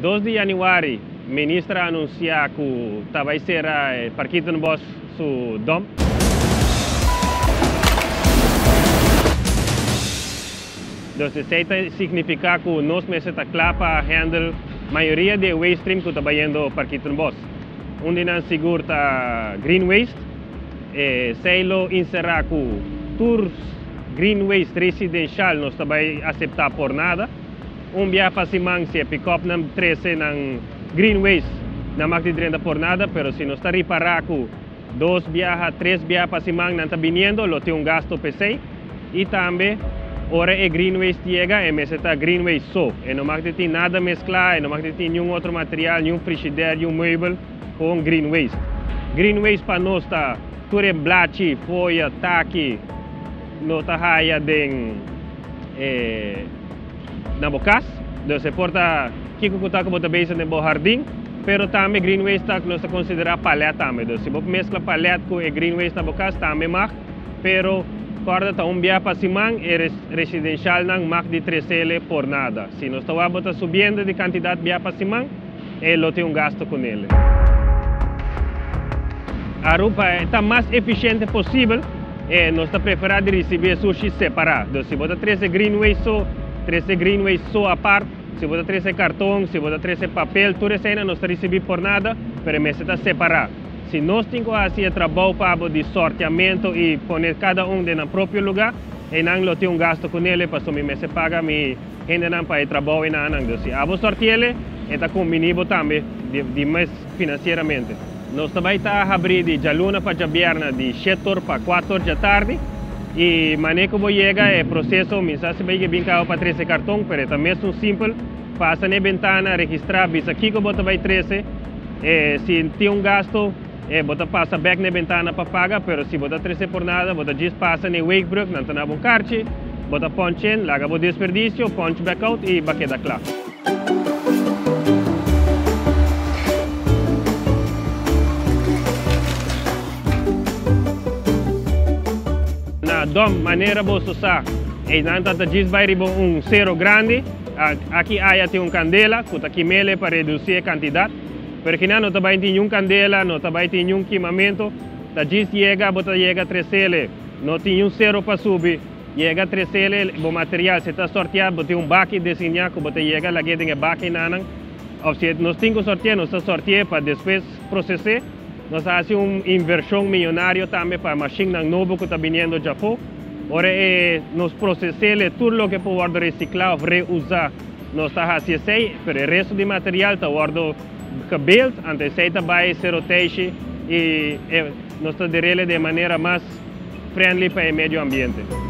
2 de januari, ministra anuncia que vai ser Parquito no Bos su dom. Entonces, isso significa que nós meses está claro para handle a maioria de waste stream que está indo Parquito no Bos. Onde não segura green waste, se inserir que tours green waste residencial não está aceitar por nada. Dia para simang se pick-up nam 13 ng green waste na magtitrenda por nada, pero se não está reparar que 2 viaja, 3 viaja para simang não está viniendo, lo tem gasto PC e também ora green waste llega e meseta green waste só. E não magtiti nada mesclar, e não magtiti nenhum outro material, nenhum frigideiro, nenhum meuble com green waste. Green waste para nós está tudo blachi, folha, taqui, não está raia na bocas, então se porta kiko kuta que bota base no jardim, pero também green waste tá que nós considera pallet também, então se você mescla pallet com green waste na bocas também mag, pero corda tá via para simang e residencial não mag de 3L por nada, se nós está bota subindo de quantidade via para simang, ele tem gasto com ele. A roupa está mais eficiente possível, nós está preferado receber sushi separado, então se bota 13 green waste só 13 green waste só a parte, se você 13 cartão, se você 13 papel, tudo isso não está recebendo por nada, mas está separado. Se nós temos que fazer trabalho para de sorteamento e pôr cada no próprio lugar, e não tem gasto com ele, para que se paga me gente não para trabalho e não. Então, se eu sortear ele, está combinado também, de mais financeiramente. Nós também está abrindo de jaluna para jabiarna de 7 horas para 4 horas da tarde. E manejo que chega é processo, mensagem vai vir para 13 cartão, mas também é simples, passa na ventana, registrar, visa aqui que você vai 13, se tem gasto, você passa back na ventana para pagar, mas se você 13 por nada, você diz passa na wakebrook, não tem um carte, você punch in, larga o desperdício, punch back out e vai quedar claro. Dom maneira você usar e não tanta diz vai ribo zero grande aqui tem candela que aqui mele para reduzir a quantidade porque não tá vai ter candela não tá vai ter queimamento da diz chega 3L não tem zero para subir chega 3L o material se está sorteado bote baque desenhado que bote chega lá que baque nanang ou se nós temos que sortear nós sortear para depois processar. Nós fazemos uma inversão milionária também para a máquina nova que está vindo do Japão. Agora, nós processamos tudo o que pode ser reciclado, reusar. Nós estamos fazendo isso, mas o resto do material está sendo cabelo, antes de vai ser rotation e nós estamos de maneira mais friendly para o meio ambiente.